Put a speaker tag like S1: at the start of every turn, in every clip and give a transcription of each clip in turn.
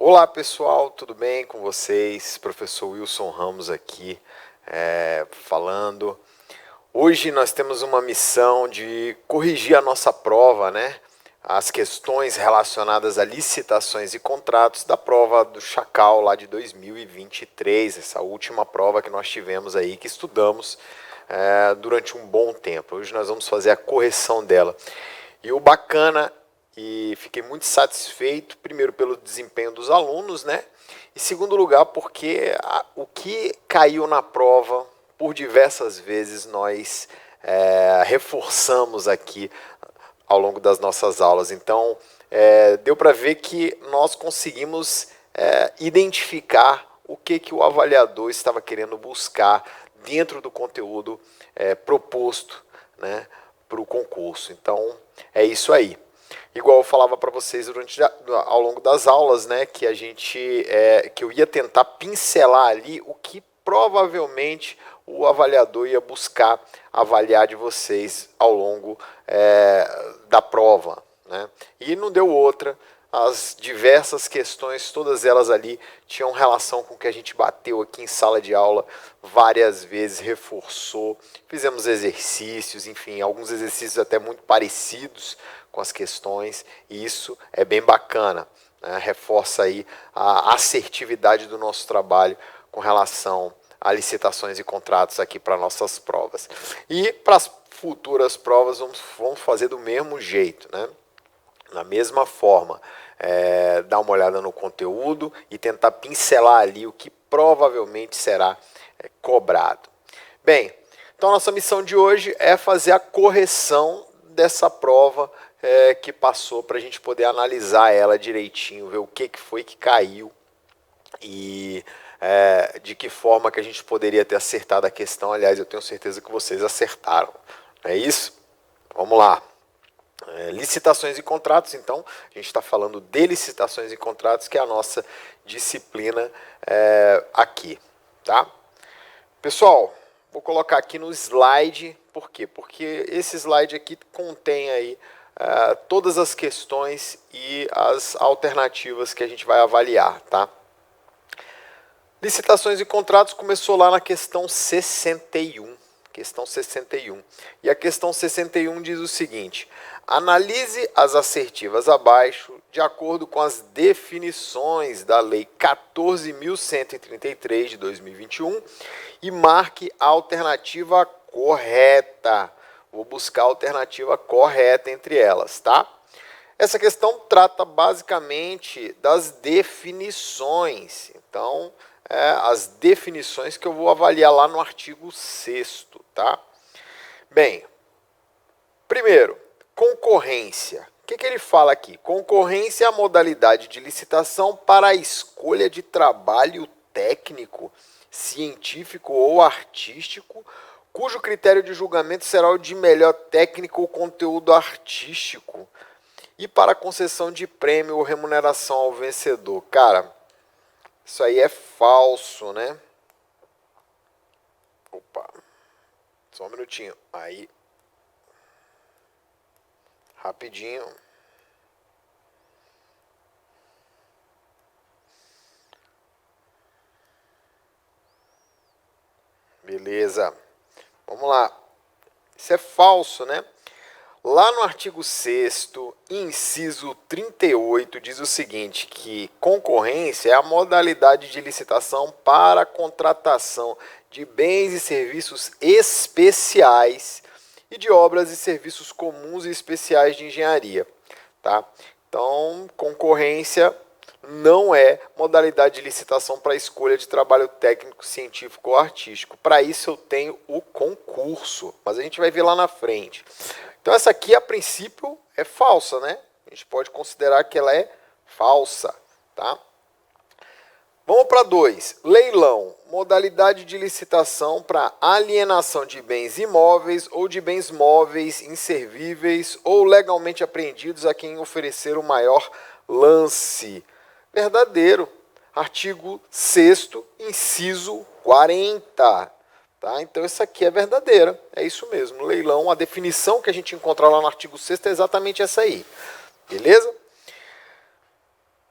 S1: Olá pessoal, tudo bem com vocês? Professor Wilson Ramos aqui falando. Hoje nós temos uma missão de corrigir a nossa prova, né? As questões relacionadas a licitações e contratos da prova do Chacal lá de 2023, essa última prova que nós tivemos aí, que estudamos durante um bom tempo. Hoje nós vamos fazer a correção dela. E o bacana, e fiquei muito satisfeito, primeiro pelo desempenho dos alunos, né? E segundo lugar, porque o que caiu na prova, por diversas vezes nós reforçamos aqui ao longo das nossas aulas. Então, deu para ver que nós conseguimos identificar o que o avaliador estava querendo buscar dentro do conteúdo proposto, né, para o concurso. Então, é isso aí. Igual eu falava para vocês ao longo das aulas, né, que que eu ia tentar pincelar ali o que provavelmente o avaliador ia buscar avaliar de vocês ao longo da prova, né? E não deu outra. As diversas questões, todas elas ali, tinham relação com o que a gente bateu aqui em sala de aula várias vezes, reforçou, fizemos exercícios, enfim, alguns exercícios até muito parecidos com as questões, e isso é bem bacana, né? Reforça aí a assertividade do nosso trabalho com relação a licitações e contratos aqui para nossas provas. E para as futuras provas vamos fazer do mesmo jeito, né? Na mesma forma, dar uma olhada no conteúdo e tentar pincelar ali o que provavelmente será cobrado. Bem, então nossa missão de hoje é fazer a correção dessa prova que passou, para a gente poder analisar ela direitinho, ver o que foi que caiu e de que forma que a gente poderia ter acertado a questão. Aliás, eu tenho certeza que vocês acertaram. Não é isso? Vamos lá. Licitações e contratos, então, a gente está falando de licitações e contratos, que é a nossa disciplina aqui, tá? Pessoal, vou colocar aqui no slide, por quê? Porque esse slide aqui contém aí todas as questões e as alternativas que a gente vai avaliar, tá? Licitações e contratos começou lá na questão 61. Questão 61. E a questão 61 diz o seguinte: analise as assertivas abaixo de acordo com as definições da Lei 14.133 de 2021 e marque a alternativa correta. Vou buscar a alternativa correta entre elas, tá? Essa questão trata basicamente das definições. Então, as definições que eu vou avaliar lá no artigo 6º, tá? Bem, primeiro, concorrência. O que ele fala aqui? Concorrência é a modalidade de licitação para a escolha de trabalho técnico, científico ou artístico, cujo critério de julgamento será o de melhor técnico ou conteúdo artístico, e para a concessão de prêmio ou remuneração ao vencedor. Cara, isso aí é falso, né? Opa, só um minutinho. Aí, rapidinho. Beleza. Vamos lá. Isso é falso, né? Lá no artigo 6º, inciso 38, diz o seguinte, que concorrência é a modalidade de licitação para a contratação de bens e serviços especiais e de obras e serviços comuns e especiais de engenharia, tá? Então, concorrência não é modalidade de licitação para a escolha de trabalho técnico, científico ou artístico. Para isso eu tenho o concurso, mas a gente vai ver lá na frente. Então essa aqui, a princípio, é falsa, né? A gente pode considerar que ela é falsa, tá? Vamos para 2. Leilão. Modalidade de licitação para alienação de bens imóveis ou de bens móveis, inservíveis ou legalmente apreendidos a quem oferecer o maior lance. Verdadeiro. Artigo 6º, inciso 40. Tá? Então, isso aqui é verdadeira, é isso mesmo. Leilão, a definição que a gente encontra lá no artigo 6º é exatamente essa aí. Beleza?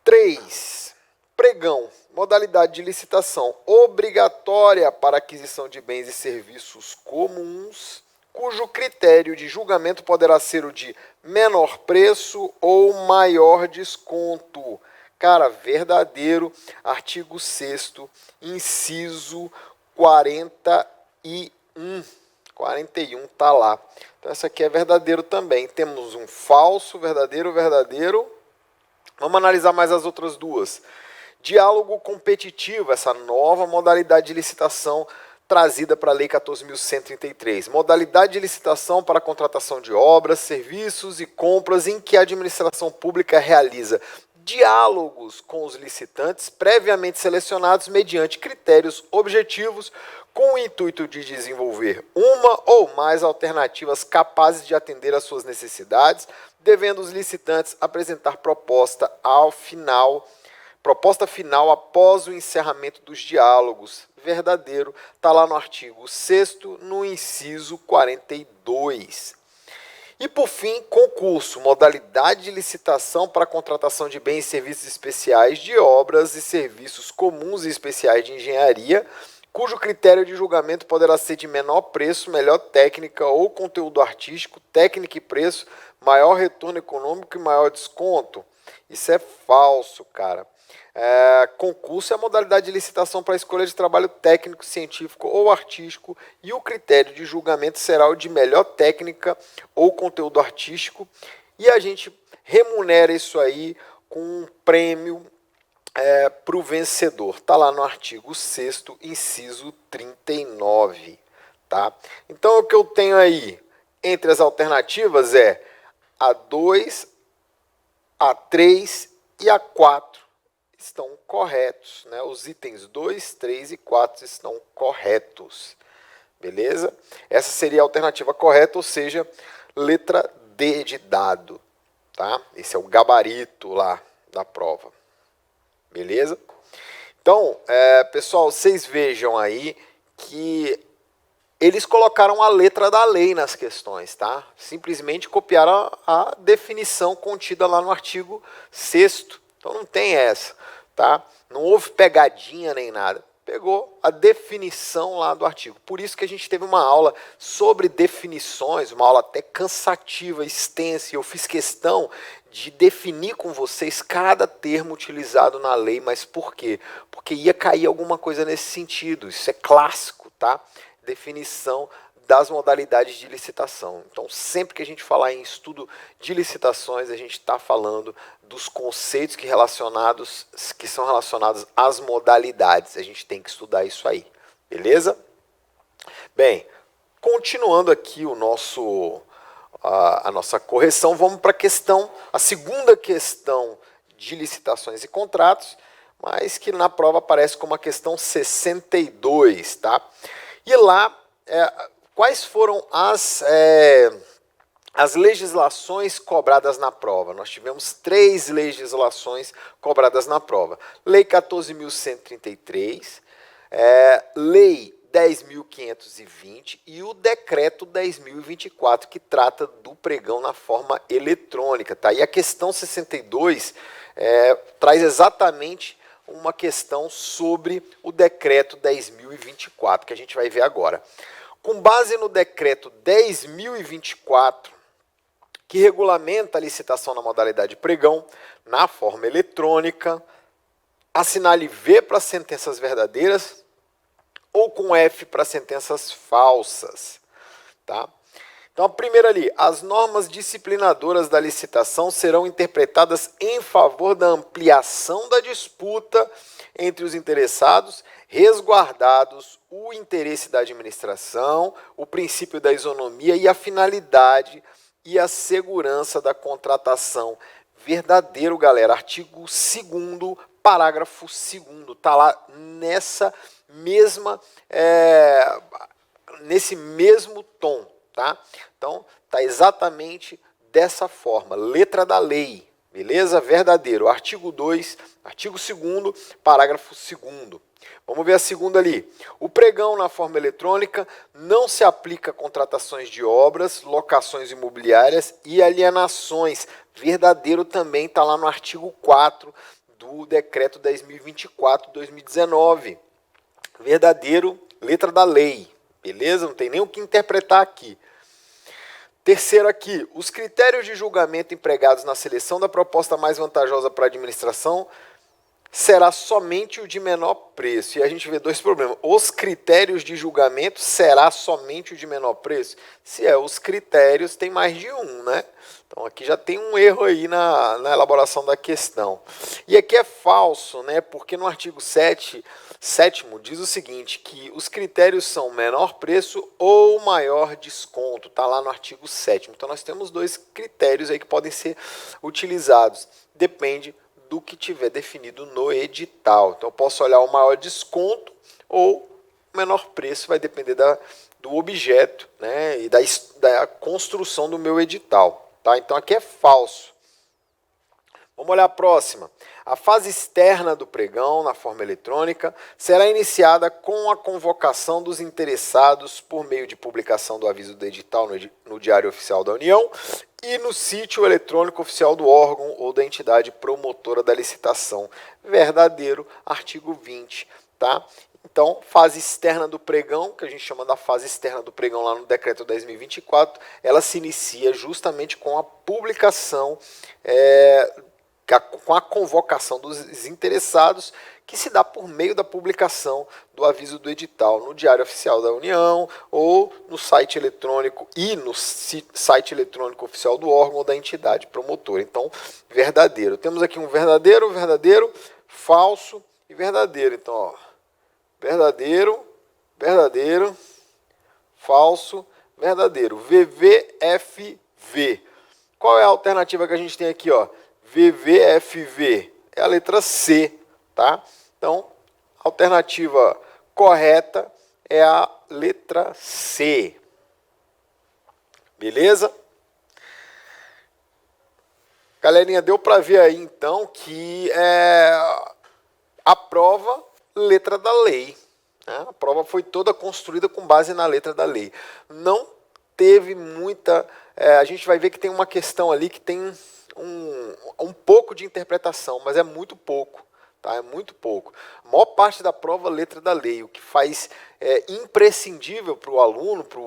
S1: 3. Pregão, modalidade de licitação obrigatória para aquisição de bens e serviços comuns, cujo critério de julgamento poderá ser o de menor preço ou maior desconto. Cara, verdadeiro, artigo 6º, inciso 41. 41 tá lá. Então essa aqui é verdadeiro também. Temos um falso, verdadeiro, verdadeiro. Vamos analisar mais as outras duas. Diálogo competitivo, essa nova modalidade de licitação trazida para a Lei 14.133. Modalidade de licitação para a contratação de obras, serviços e compras em que a administração pública realiza diálogos com os licitantes previamente selecionados mediante critérios objetivos com o intuito de desenvolver uma ou mais alternativas capazes de atender às suas necessidades, devendo os licitantes apresentar proposta final após o encerramento dos diálogos. Verdadeiro, está lá no artigo 6º, no inciso 42. E, por fim, concurso, modalidade de licitação para a contratação de bens e serviços especiais de obras e serviços comuns e especiais de engenharia, cujo critério de julgamento poderá ser de menor preço, melhor técnica ou conteúdo artístico, técnica e preço, maior retorno econômico e maior desconto. Isso é falso, cara. Concurso é a modalidade de licitação para a escolha de trabalho técnico, científico ou artístico e o critério de julgamento será o de melhor técnica ou conteúdo artístico e a gente remunera isso aí com um prêmio para o vencedor. Está lá no artigo 6º, inciso 39. Tá? Então o que eu tenho aí entre as alternativas é a 2, a 3 e a 4. Estão corretos, né? Os itens 2, 3 e 4 estão corretos, beleza? Essa seria a alternativa correta, ou seja, letra D de dado, tá? Esse é o gabarito lá da prova, beleza? Então, pessoal, vocês vejam aí que eles colocaram a letra da lei nas questões, tá? Simplesmente copiaram a definição contida lá no artigo 6º. Então não tem essa, tá? Não houve pegadinha nem nada. Pegou a definição lá do artigo. Por isso que a gente teve uma aula sobre definições, uma aula até cansativa, extensa, e eu fiz questão de definir com vocês cada termo utilizado na lei, mas por quê? Porque ia cair alguma coisa nesse sentido. Isso é clássico, tá? Definição das modalidades de licitação. Então, sempre que a gente falar em estudo de licitações, a gente está falando dos conceitos que são relacionados às modalidades. A gente tem que estudar isso aí, beleza? Bem, continuando aqui a nossa correção, vamos para a segunda questão de licitações e contratos, mas que na prova aparece como a questão 62, tá? E lá, quais foram as legislações cobradas na prova? Nós tivemos 3 legislações cobradas na prova. Lei 14.133, Lei 10.520 e o Decreto 10.024, que trata do pregão na forma eletrônica. Tá? E a questão 62 traz exatamente uma questão sobre o Decreto 10.024, que a gente vai ver agora. Com base no Decreto 10.024, que regulamenta a licitação na modalidade pregão, na forma eletrônica, assinale V para sentenças verdadeiras ou com F para sentenças falsas. Tá? Então, a primeira ali, as normas disciplinadoras da licitação serão interpretadas em favor da ampliação da disputa entre os interessados, resguardados o interesse da administração, o princípio da isonomia e a finalidade e a segurança da contratação. Verdadeiro, galera. Artigo 2º, parágrafo 2º. Está lá nesse mesmo tom. Tá? Então, está exatamente dessa forma, letra da lei, beleza? Verdadeiro, artigo 2, artigo 2º, parágrafo 2º. Vamos ver a segunda ali. O pregão na forma eletrônica não se aplica a contratações de obras, locações imobiliárias e alienações. Verdadeiro também está lá no artigo 4 do decreto 10.024/2019. Verdadeiro, letra da lei, beleza? Não tem nem o que interpretar aqui. Terceiro aqui, os critérios de julgamento empregados na seleção da proposta mais vantajosa para a administração será somente o de menor preço. E a gente vê dois problemas. Os critérios de julgamento será somente o de menor preço? Se é os critérios, tem mais de um, né? Então aqui já tem um erro aí na elaboração da questão. E aqui é falso, né? Porque no artigo 7º diz o seguinte, que os critérios são menor preço ou maior desconto. Está lá no artigo 7º. Então nós temos dois critérios aí que podem ser utilizados. Depende do que tiver definido no edital. Então eu posso olhar o maior desconto ou o menor preço, vai depender do objeto, né, e da construção do meu edital. Tá? Então aqui é falso. Vamos olhar a próxima. A fase externa do pregão, na forma eletrônica, será iniciada com a convocação dos interessados por meio de publicação do aviso do edital no Diário Oficial da União e no sítio eletrônico oficial do órgão ou da entidade promotora da licitação. Verdadeiro, artigo 20. Tá? Então, fase externa do pregão, que a gente chama da fase externa do pregão lá no decreto 10.024, ela se inicia justamente com a publicação, com a convocação dos interessados, que se dá por meio da publicação do aviso do edital no Diário Oficial da União ou no site eletrônico site eletrônico oficial do órgão ou da entidade promotora. Então, verdadeiro. Temos aqui um verdadeiro, falso e verdadeiro. Então, ó, verdadeiro, falso, verdadeiro. VVFV. Qual é a alternativa que a gente tem aqui, ó? VVFV é a letra C, tá? Então, a alternativa correta é a letra C. Beleza? Galerinha, deu para ver aí, então, que a prova, letra da lei. Né? A prova foi toda construída com base na letra da lei. Não teve muita... a gente vai ver que tem uma questão ali que tem um pouco de interpretação, mas é muito pouco, tá? É muito pouco. A maior parte da prova, letra da lei, o que faz imprescindível para o aluno, para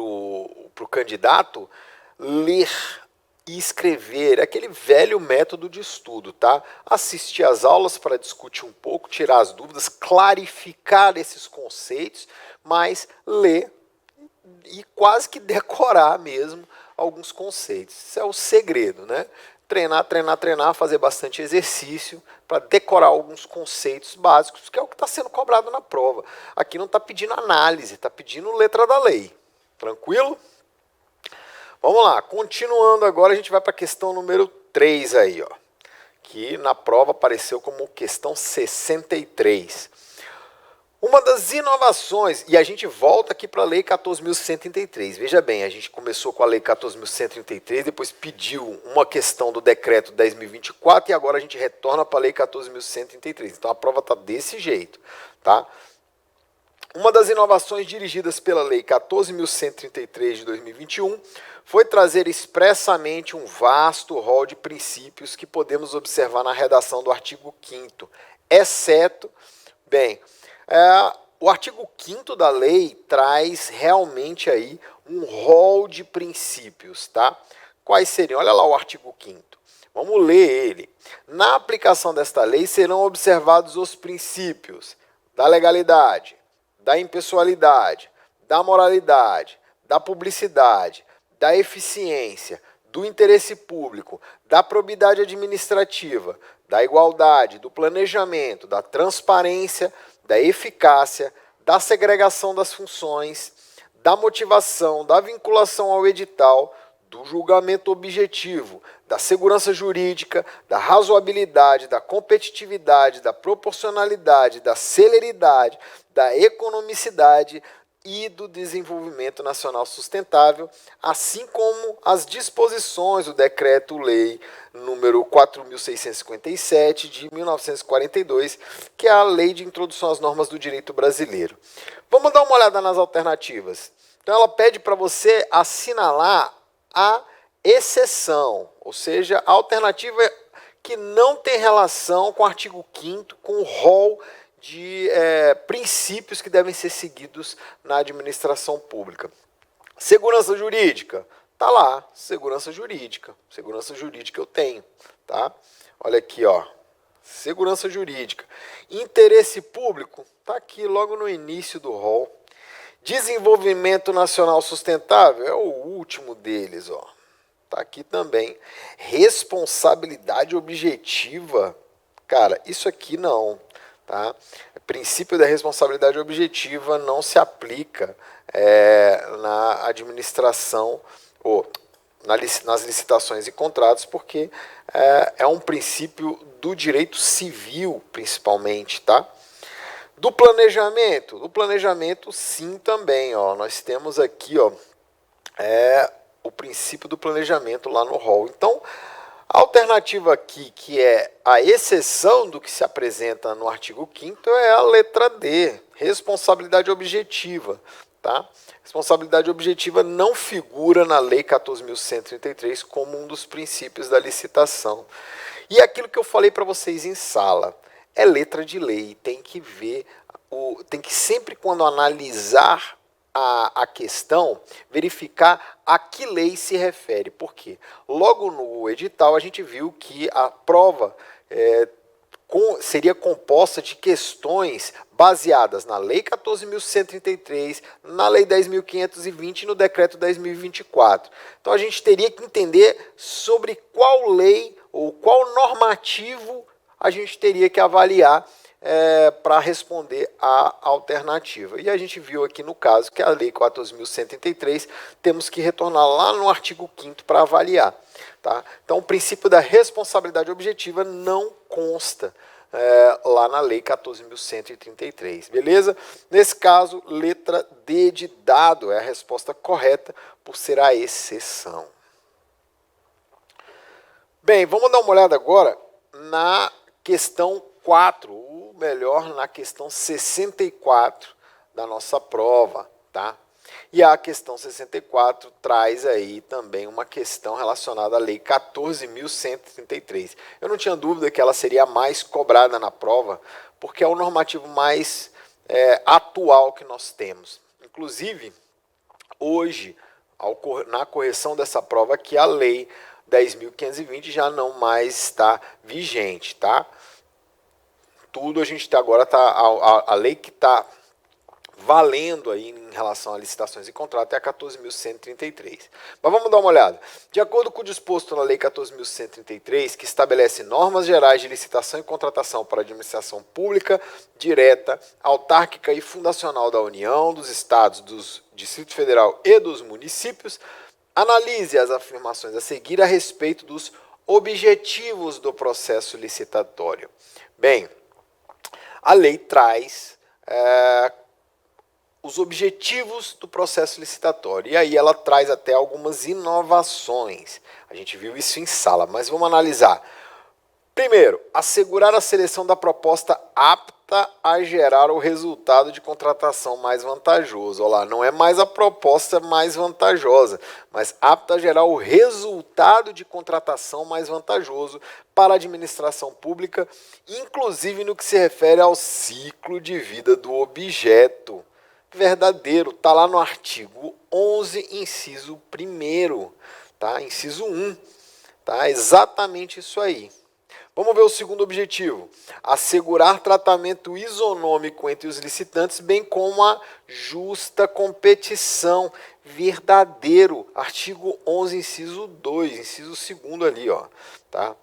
S1: o candidato, ler e escrever, aquele velho método de estudo, tá? Assistir às aulas para discutir um pouco, tirar as dúvidas, clarificar esses conceitos, mas ler e quase que decorar mesmo alguns conceitos. Isso é o segredo, né? Treinar, fazer bastante exercício para decorar alguns conceitos básicos, que é o que está sendo cobrado na prova. Aqui não está pedindo análise, está pedindo letra da lei. Tranquilo? Vamos lá, continuando agora, a gente vai para a questão número 3 aí, ó, que na prova apareceu como questão 63. Uma das inovações, e a gente volta aqui para a Lei 14.133. Veja bem, a gente começou com a Lei 14.133, depois pediu uma questão do decreto 10.024 e agora a gente retorna para a Lei 14.133. Então a prova está desse jeito, tá? Uma das inovações dirigidas pela Lei 14.133 de 2021 foi trazer expressamente um vasto rol de princípios que podemos observar na redação do artigo 5º, exceto, bem... o artigo 5º da lei traz realmente aí um rol de princípios, tá? Quais seriam? Olha lá o artigo 5º. Vamos ler ele. Na aplicação desta lei serão observados os princípios da legalidade, da impessoalidade, da moralidade, da publicidade, da eficiência, do interesse público, da probidade administrativa, da igualdade, do planejamento, da transparência, da eficácia, da segregação das funções, da motivação, da vinculação ao edital, do julgamento objetivo, da segurança jurídica, da razoabilidade, da competitividade, da proporcionalidade, da celeridade, da economicidade e do desenvolvimento nacional sustentável, assim como as disposições do Decreto-Lei número 4.657 de 1942, que é a Lei de Introdução às Normas do Direito Brasileiro. Vamos dar uma olhada nas alternativas. Então ela pede para você assinalar a exceção, ou seja, a alternativa que não tem relação com o artigo 5º, com o rol de princípios que devem ser seguidos na administração pública. Segurança jurídica, tá lá, segurança jurídica eu tenho, tá? Olha aqui, ó, segurança jurídica. Interesse público, tá aqui logo no início do rol. Desenvolvimento nacional sustentável, é o último deles, ó. Tá aqui também. Responsabilidade objetiva, cara, isso aqui não, tá? O princípio da responsabilidade objetiva não se aplica na administração ou nas licitações e contratos, porque é um princípio do direito civil, principalmente, tá? Do planejamento sim também, ó. Nós temos aqui, ó, o princípio do planejamento lá no rol. Então, a alternativa aqui, que é a exceção do que se apresenta no artigo 5º, é a letra D, responsabilidade objetiva. Tá? Responsabilidade objetiva não figura na Lei 14.133 como um dos princípios da licitação. E aquilo que eu falei para vocês em sala, é letra de lei, tem que ver, tem que sempre quando analisar a questão, verificar a que lei se refere. Por quê? Logo no edital a gente viu que a prova seria composta de questões baseadas na Lei 14.133, na Lei 10.520 e no Decreto 10.024. Então a gente teria que entender sobre qual lei ou qual normativo a gente teria que avaliar para responder a alternativa. E a gente viu aqui no caso que a Lei 14.133 temos que retornar lá no artigo 5º para avaliar. Tá? Então o princípio da responsabilidade objetiva não consta lá na Lei 14.133, beleza? Nesse caso, letra D de dado é a resposta correta por ser a exceção. Bem, vamos dar uma olhada agora na questão 4, ou melhor, na questão 64 da nossa prova, tá? E a questão 64 traz aí também uma questão relacionada à Lei 14.133. Eu não tinha dúvida que ela seria a mais cobrada na prova, porque é o normativo mais atual que nós temos. Inclusive, hoje, na correção dessa prova aqui, a Lei 10.520 já não mais está vigente, tá? Tudo a gente agora a lei que está valendo aí em relação a licitações e contratos é a 14.133. Mas vamos dar uma olhada. De acordo com o disposto na Lei 14.133, que estabelece normas gerais de licitação e contratação para a administração pública, direta, autárquica e fundacional da União, dos Estados, do Distrito Federal e dos municípios, analise as afirmações a seguir a respeito dos objetivos do processo licitatório. Bem, a lei traz os objetivos do processo licitatório. E aí ela traz até algumas inovações. A gente viu isso em sala, mas vamos analisar. Primeiro, assegurar a seleção da proposta apta a gerar o resultado de contratação mais vantajoso. Olha lá, não é mais a proposta mais vantajosa, mas apta a gerar o resultado de contratação mais vantajoso para a administração pública, inclusive no que se refere ao ciclo de vida do objeto. Verdadeiro, está lá no artigo 11, inciso 1º, tá? Inciso 1, tá? Exatamente isso aí. Vamos ver o segundo objetivo. Assegurar tratamento isonômico entre os licitantes, bem como a justa competição. Verdadeiro. Artigo 11, inciso 2, inciso 2º ali, ó, tá?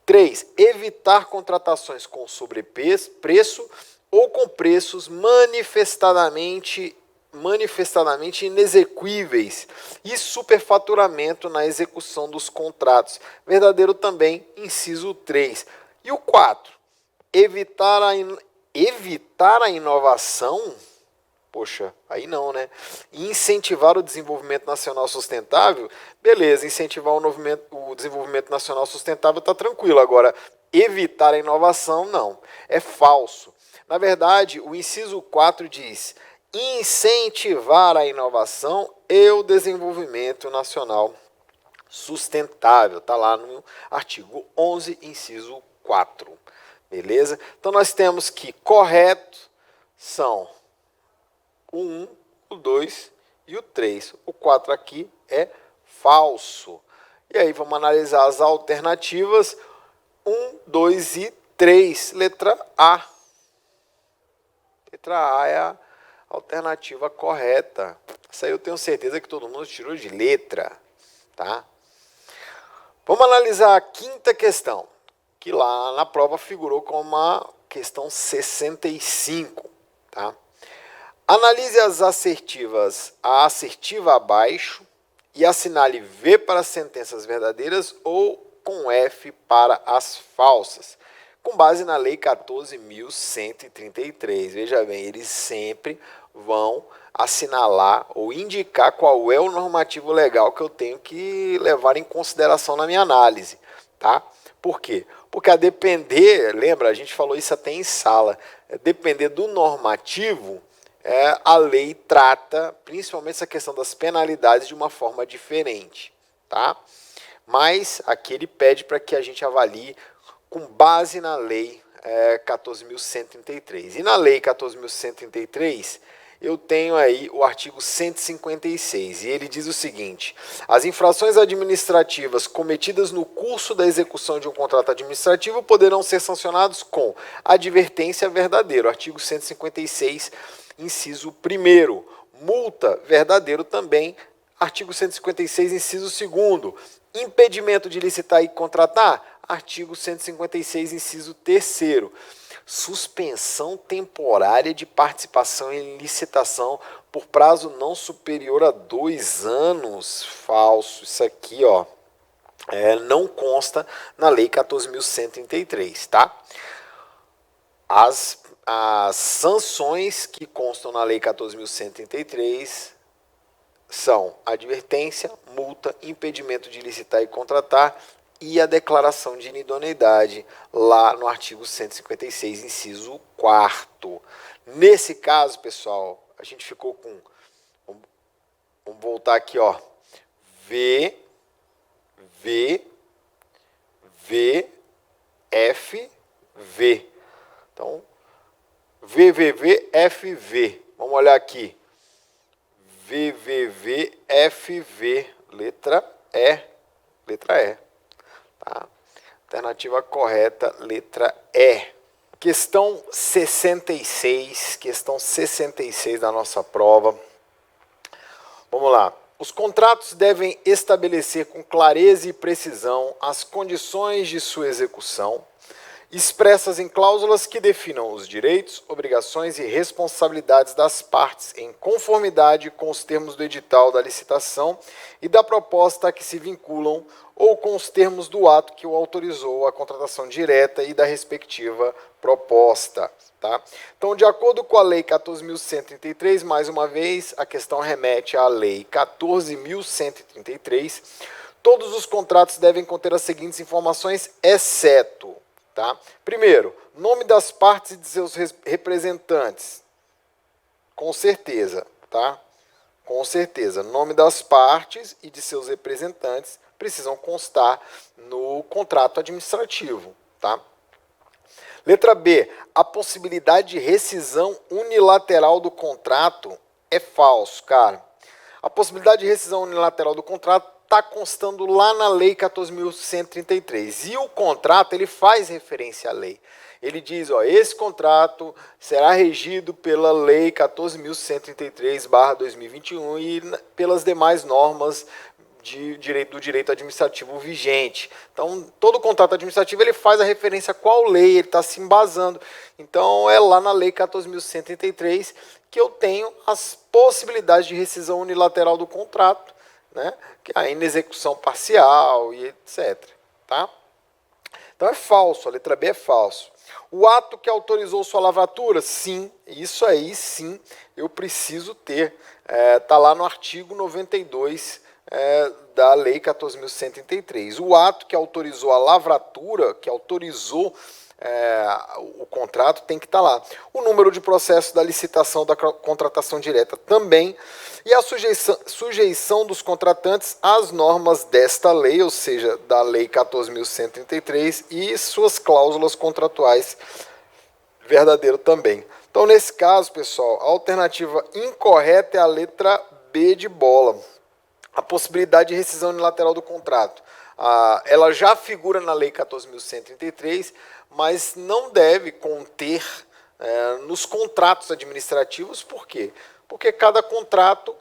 S1: 3. Evitar contratações com sobrepreço ou com preços manifestadamente inexequíveis e superfaturamento na execução dos contratos. Verdadeiro também, inciso 3. E o 4, evitar a inovação, poxa, aí não, né? E incentivar o desenvolvimento nacional sustentável, beleza, incentivar o desenvolvimento nacional sustentável está tranquilo, agora evitar a inovação, não, é falso. Na verdade, o inciso 4 diz incentivar a inovação e o desenvolvimento nacional sustentável. Está lá no artigo 11, inciso 4. Beleza? Então nós temos que correto são o 1, o 2 e o 3. O 4 aqui é falso. E aí vamos analisar as alternativas 1, 2 e 3. Letra A. Letra A é a alternativa correta. Essa aí eu tenho certeza que todo mundo tirou de letra, tá? Vamos analisar a quinta questão, que lá na prova figurou como uma questão 65, tá? Analise as assertivas, a assertiva abaixo e assinale V para as sentenças verdadeiras ou com F para as falsas, com base na Lei 14.133. Veja bem, eles sempre vão assinalar ou indicar qual é o normativo legal que eu tenho que levar em consideração na minha análise, tá? Por quê? Porque a depender, lembra, a gente falou isso até em sala, depender do normativo, a lei trata principalmente essa questão das penalidades de uma forma diferente, tá? Mas aqui ele pede para que a gente avalie com base na lei 14.133. E na lei 14.133, eu tenho aí o artigo 156, e ele diz o seguinte: as infrações administrativas cometidas no curso da execução de um contrato administrativo poderão ser sancionados com advertência verdadeiro. Artigo 156, inciso 1º. Multa, verdadeiro também. Artigo 156, inciso 2º. Impedimento de licitar e contratar. Artigo 156, inciso 3º. Suspensão temporária de participação em licitação por prazo não superior a 2 anos. Falso. Isso aqui, ó, não consta na Lei 14.133, tá? As sanções que constam na Lei 14.133 são advertência, multa, impedimento de licitar e contratar e a declaração de inidoneidade, lá no artigo 156, inciso 4º. Nesse caso, pessoal, a gente ficou com... Vamos voltar aqui, ó. V, F, V. Então, VVVFV. Vamos olhar aqui. VVVFV. Letra E. Letra E. Tá? Alternativa correta, letra E. Questão 66. Questão 66 da nossa prova. Vamos lá. Os contratos devem estabelecer com clareza e precisão as condições de sua execução, expressas em cláusulas que definam os direitos, obrigações e responsabilidades das partes em conformidade com os termos do edital da licitação e da proposta a que se vinculam ou com os termos do ato que o autorizou a contratação direta e da respectiva proposta. Tá? Então, de acordo com a Lei 14.133, mais uma vez, a questão remete à Lei 14.133, todos os contratos devem conter as seguintes informações, exceto... Tá? Primeiro, nome das partes e de seus representantes. Com certeza, tá? Com certeza, nome das partes e de seus representantes precisam constar no contrato administrativo, tá? Letra B, a possibilidade de rescisão unilateral do contrato é falso, cara. A possibilidade de rescisão unilateral do contrato está constando lá na Lei 14.133. E o contrato, ele faz referência à lei. Ele diz, ó, esse contrato será regido pela Lei 14.133/2021 e pelas demais normas do direito administrativo vigente. Então, todo contrato administrativo ele faz a referência a qual lei ele está se embasando. Então, é lá na Lei 14.133 que eu tenho as possibilidades de rescisão unilateral do contrato, né? Que é a inexecução parcial e etc. Tá? Então, é falso, a letra B é falso. O ato que autorizou sua lavratura? Sim, isso aí sim, eu preciso ter. Está lá no artigo 92 da Lei 14.133. O ato que autorizou a lavratura, que autorizou o contrato tem que estar lá. O número de processos da licitação da contratação direta também. E a sujeição dos contratantes às normas desta lei, ou seja, da Lei 14.133 e suas cláusulas contratuais verdadeiro também. Então, nesse caso, pessoal, a alternativa incorreta é a letra B de bola. A possibilidade de rescisão unilateral do contrato. Ela já figura na Lei 14.133, mas não deve conter nos contratos administrativos. Por quê? Porque cada contrato,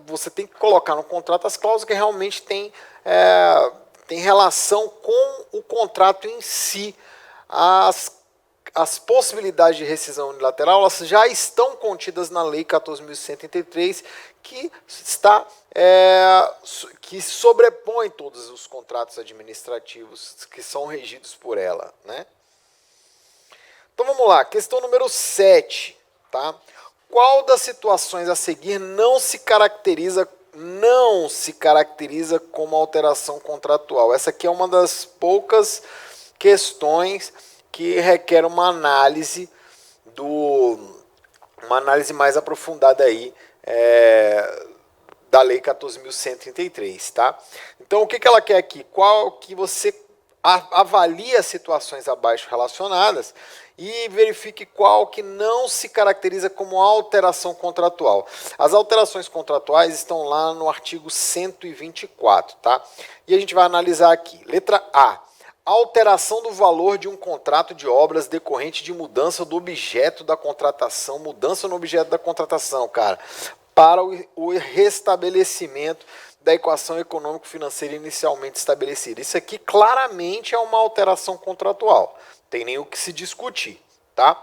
S1: você tem que colocar no contrato as cláusulas que realmente tem relação com o contrato em si. As possibilidades de rescisão unilateral elas já estão contidas na Lei 14.133, que sobrepõe todos os contratos administrativos que são regidos por ela, né? Então vamos lá, questão número 7, tá? Qual das situações a seguir não se caracteriza como alteração contratual? Essa aqui é uma das poucas questões que requer uma análise mais aprofundada aí da Lei 14.133, tá? Então, o que ela quer aqui? Qual que você avalia as situações abaixo relacionadas e verifique qual que não se caracteriza como alteração contratual. As alterações contratuais estão lá no artigo 124, tá? E a gente vai analisar aqui. Letra A. Alteração do valor de um contrato de obras decorrente de mudança do objeto da contratação. Mudança no objeto da contratação, cara. Para o restabelecimento da equação econômico-financeira inicialmente estabelecida. Isso aqui claramente é uma alteração contratual. Tem nem o que se discutir, tá?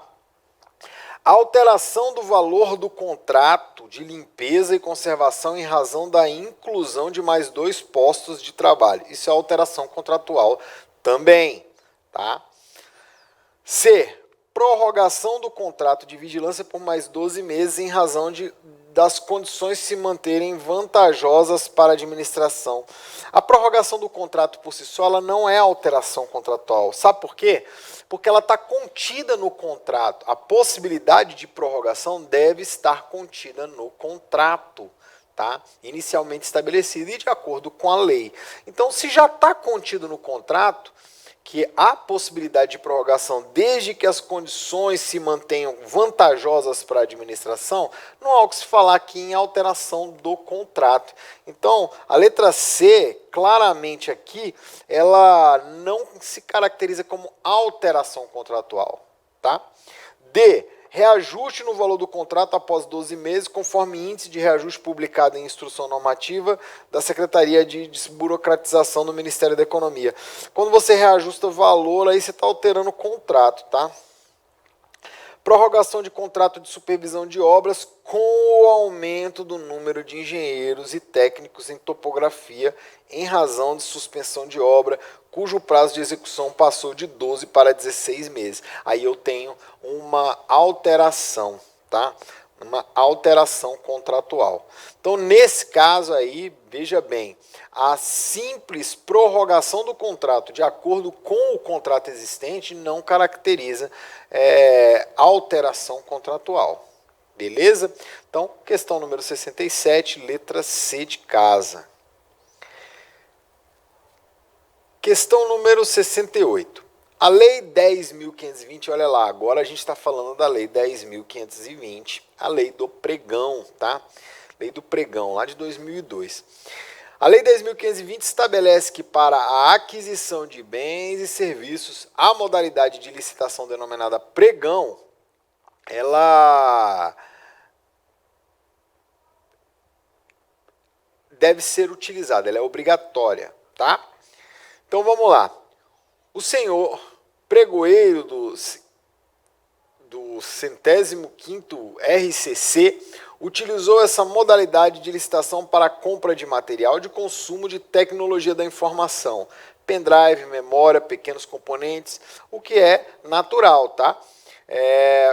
S1: Alteração do valor do contrato de limpeza e conservação em razão da inclusão de mais 2 postos de trabalho. Isso é alteração contratual também, tá? C. Prorrogação do contrato de vigilância por mais 12 meses em razão das condições se manterem vantajosas para a administração. A prorrogação do contrato por si só ela não é alteração contratual. Sabe por quê? Porque ela está contida no contrato. A possibilidade de prorrogação deve estar contida no contrato, tá? Inicialmente estabelecido e de acordo com a lei. Então, se já está contido no contrato que há possibilidade de prorrogação desde que as condições se mantenham vantajosas para a administração, não há o que se falar aqui em alteração do contrato. Então, a letra C, claramente aqui, ela não se caracteriza como alteração contratual, tá? D. Reajuste no valor do contrato após 12 meses, conforme índice de reajuste publicado em instrução normativa da Secretaria de Desburocratização do Ministério da Economia. Quando você reajusta o valor, aí você está alterando o contrato, tá? Prorrogação de contrato de supervisão de obras com o aumento do número de engenheiros e técnicos em topografia em razão de suspensão de obra, cujo prazo de execução passou de 12 para 16 meses. Aí eu tenho uma alteração, tá? Uma alteração contratual. Então, nesse caso aí, veja bem, a simples prorrogação do contrato de acordo com o contrato existente não caracteriza alteração contratual. Beleza? Então, questão número 67, letra C de casa. Questão número 68. A Lei 10.520, olha lá, agora a gente está falando da Lei 10.520, a Lei do Pregão, tá? Lei do Pregão, lá de 2002. A Lei 10.520 estabelece que para a aquisição de bens e serviços, a modalidade de licitação denominada pregão, ela deve ser utilizada, ela é obrigatória, tá? Então vamos lá. O senhor pregoeiro do 105º RCC utilizou essa modalidade de licitação para a compra de material de consumo de tecnologia da informação, pendrive, memória, pequenos componentes, o que é natural, tá?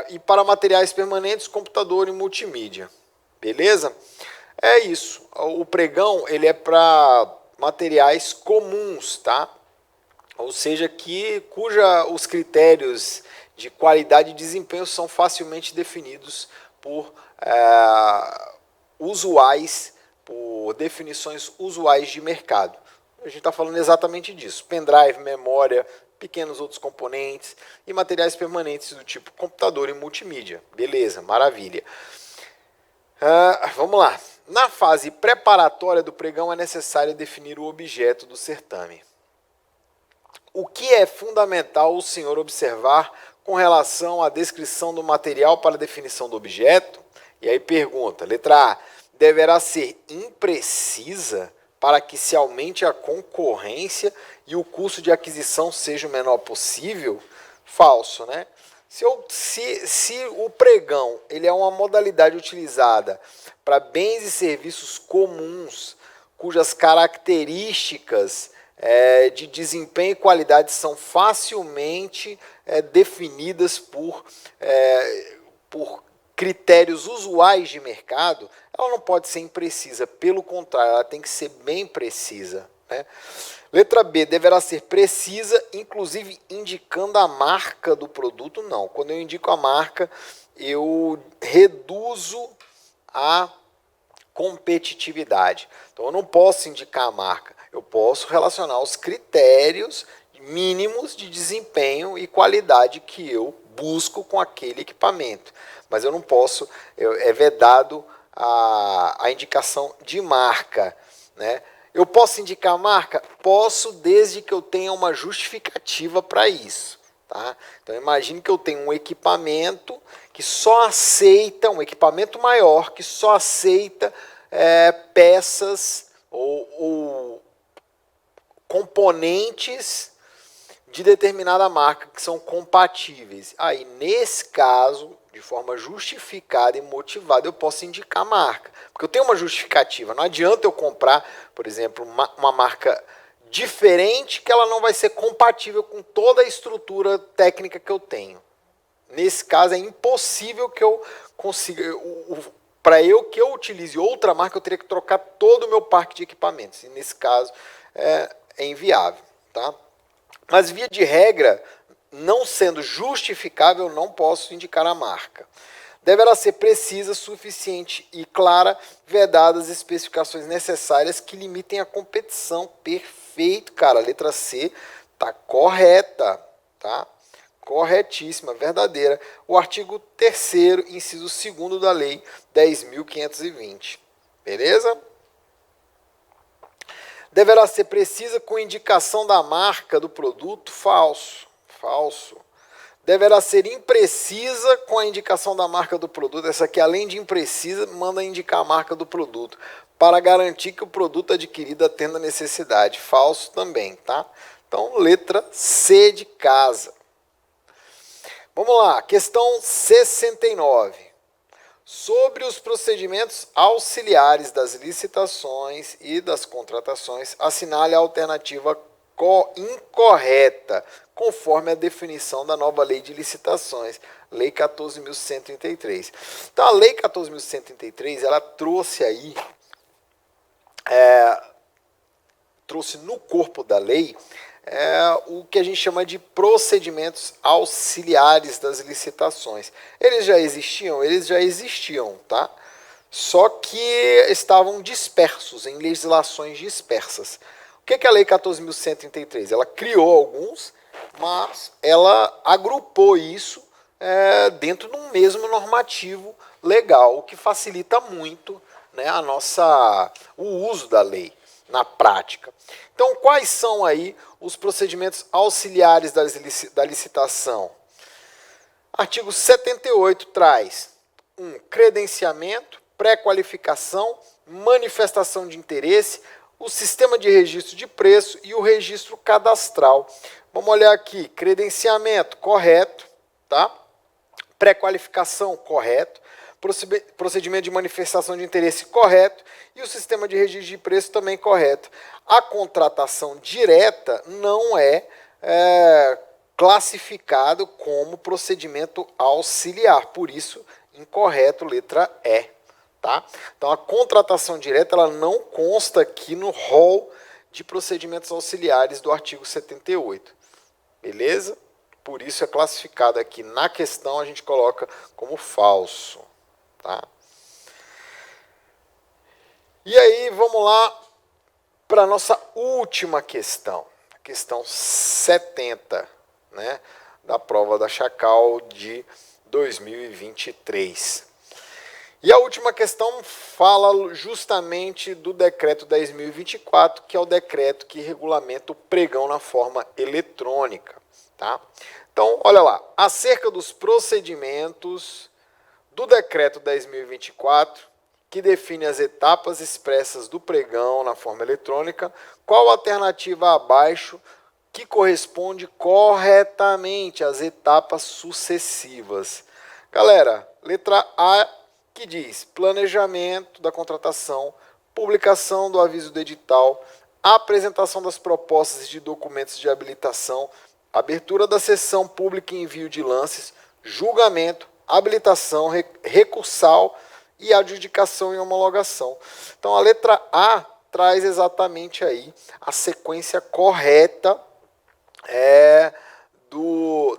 S1: E para materiais permanentes, computador e multimídia. Beleza? É isso. O pregão, ele é para materiais comuns, tá? ou seja, cuja os critérios de qualidade e desempenho são facilmente definidos por usuais, por definições usuais de mercado. A gente está falando exatamente disso: pendrive, memória, pequenos outros componentes e materiais permanentes do tipo computador e multimídia. Beleza, maravilha. Vamos lá. Na fase preparatória do pregão é necessário definir o objeto do certame. O que é fundamental o senhor observar com relação à descrição do material para a definição do objeto? E aí pergunta, letra A, deverá ser imprecisa para que se aumente a concorrência e o custo de aquisição seja o menor possível? Falso, né? Se o pregão ele é uma modalidade utilizada para bens e serviços comuns, cujas características de desempenho e qualidade são facilmente definidas por critérios usuais de mercado, ela não pode ser imprecisa, pelo contrário, ela tem que ser bem precisa, né? Letra B, deverá ser precisa, inclusive indicando a marca do produto? Não. Quando eu indico a marca, eu reduzo a competitividade. Então eu não posso indicar a marca, eu posso relacionar os critérios mínimos de desempenho e qualidade que eu busco com aquele equipamento. Mas eu não posso, é vedado a indicação de marca, né? Eu posso indicar a marca? Posso, desde que eu tenha uma justificativa para isso. Tá? Então imagine que eu tenho um equipamento que só aceita, um equipamento maior, que só aceita peças ou componentes de determinada marca que são compatíveis. Aí, nesse caso, de forma justificada e motivada, eu posso indicar a marca. Porque eu tenho uma justificativa. Não adianta eu comprar, por exemplo, uma marca diferente que ela não vai ser compatível com toda a estrutura técnica que eu tenho. Nesse caso, é impossível que eu consiga... Para que eu utilize outra marca, eu teria que trocar todo o meu parque de equipamentos. E nesse caso, é inviável. Tá? Mas, via de regra, não sendo justificável, não posso indicar a marca. Deverá ser precisa, suficiente e clara, vedadas as especificações necessárias que limitem a competição. Perfeito, cara. A letra C está correta, tá? Corretíssima, verdadeira. O artigo 3º, inciso 2º da Lei 10.520. Beleza? Deverá ser precisa com indicação da marca do produto? Falso. Falso. Deverá ser imprecisa com a indicação da marca do produto. Essa aqui, além de imprecisa, manda indicar a marca do produto, para garantir que o produto adquirido atenda a necessidade. Falso também, tá? Então, letra C de casa. Vamos lá, questão 69. Sobre os procedimentos auxiliares das licitações e das contratações, assinale a alternativa incorreta, conforme a definição da nova Lei de Licitações, Lei 14.133. Então, a Lei 14.133, ela trouxe aí, trouxe no corpo da lei, o que a gente chama de procedimentos auxiliares das licitações. Eles já existiam? Eles já existiam, tá? Só que estavam dispersos, em legislações dispersas. O que é a Lei 14.133? Ela criou alguns, mas ela agrupou isso dentro de um mesmo normativo legal, o que facilita muito, né, o uso da lei na prática. Então, quais são aí os procedimentos auxiliares da licitação? Artigo 78 traz credenciamento, pré-qualificação, manifestação de interesse, o sistema de registro de preço e o registro cadastral. Vamos olhar aqui, credenciamento, correto, tá? Pré-qualificação, correto. Procedimento de manifestação de interesse, correto. E o sistema de registro de preço também correto. A contratação direta não é classificado como procedimento auxiliar, por isso, incorreto, letra E. Tá? Então, a contratação direta ela não consta aqui no rol de procedimentos auxiliares do artigo 78. Beleza? Por isso é classificado aqui na questão, a gente coloca como falso. Tá? E aí, vamos lá para a nossa última questão. A questão 70, né, da prova da Chacal de 2023. E a última questão fala justamente do decreto 10.024, que é o decreto que regulamenta o pregão na forma eletrônica. Tá? Então, olha lá, acerca dos procedimentos do decreto 10.024, que define as etapas expressas do pregão na forma eletrônica, qual alternativa abaixo que corresponde corretamente às etapas sucessivas? Galera, letra A, que diz planejamento da contratação, publicação do aviso do edital, apresentação das propostas de documentos de habilitação, abertura da sessão pública e envio de lances, julgamento, habilitação, recursal e adjudicação e homologação. Então a letra A traz exatamente aí a sequência correta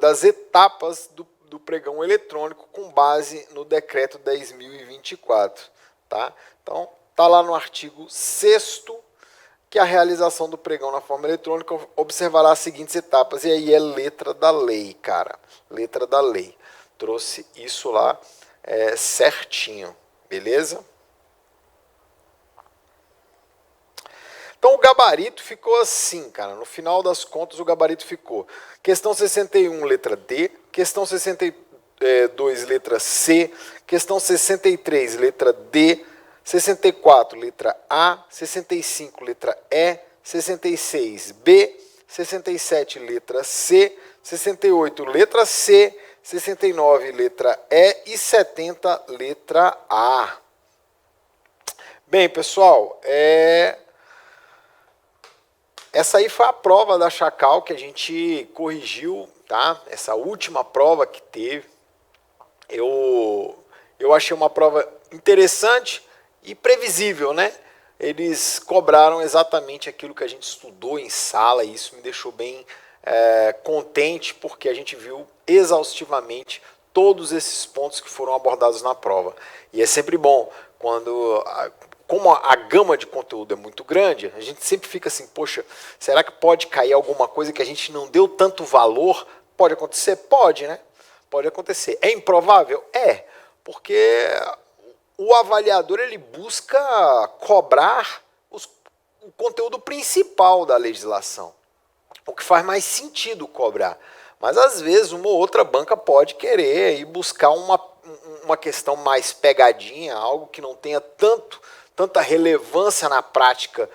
S1: das etapas do pregão eletrônico com base no decreto 10.024, tá? Então, tá lá no artigo 6º que a realização do pregão na forma eletrônica observará as seguintes etapas, e aí é letra da lei, cara, letra da lei. Trouxe isso lá certinho, beleza? Então o gabarito ficou assim, cara. No final das contas o gabarito ficou questão 61, letra D, questão 62, letra C, questão 63, letra D, 64, letra A, 65, letra E, 66, B, 67, letra C, 68, letra C, 69, letra E e 70, letra A. Bem, pessoal, essa aí foi a prova da Chacal que a gente corrigiu, tá? Essa última prova que teve. Eu achei uma prova interessante e previsível, né? Eles cobraram exatamente aquilo que a gente estudou em sala e isso me deixou bem contente, porque a gente viu exaustivamente todos esses pontos que foram abordados na prova. E é sempre bom quando... Como a gama de conteúdo é muito grande, a gente sempre fica assim, poxa, será que pode cair alguma coisa que a gente não deu tanto valor? Pode acontecer? Pode, né? Pode acontecer. É improvável? É, porque o avaliador ele busca cobrar o conteúdo principal da legislação, o que faz mais sentido cobrar. Mas às vezes uma ou outra banca pode querer ir buscar uma questão mais pegadinha, algo que não tenha tanta relevância na prática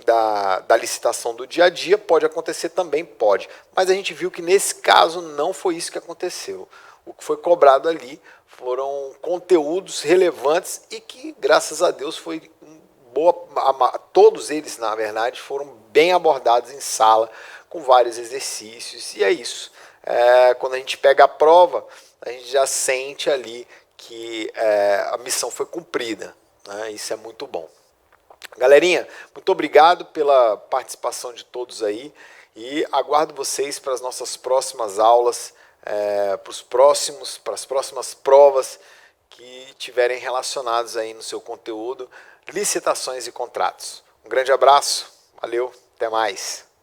S1: da licitação do dia a dia. Pode acontecer também, pode. Mas a gente viu que nesse caso não foi isso que aconteceu. O que foi cobrado ali foram conteúdos relevantes e que, graças a Deus, foi todos eles, na verdade, foram bem abordados em sala, com vários exercícios. E é isso. Quando a gente pega a prova, a gente já sente ali que a missão foi cumprida. Isso é muito bom. Galerinha, muito obrigado pela participação de todos aí e aguardo vocês para as nossas próximas aulas, para as próximas provas que tiverem relacionados aí no seu conteúdo, licitações e contratos. Um grande abraço, valeu, até mais.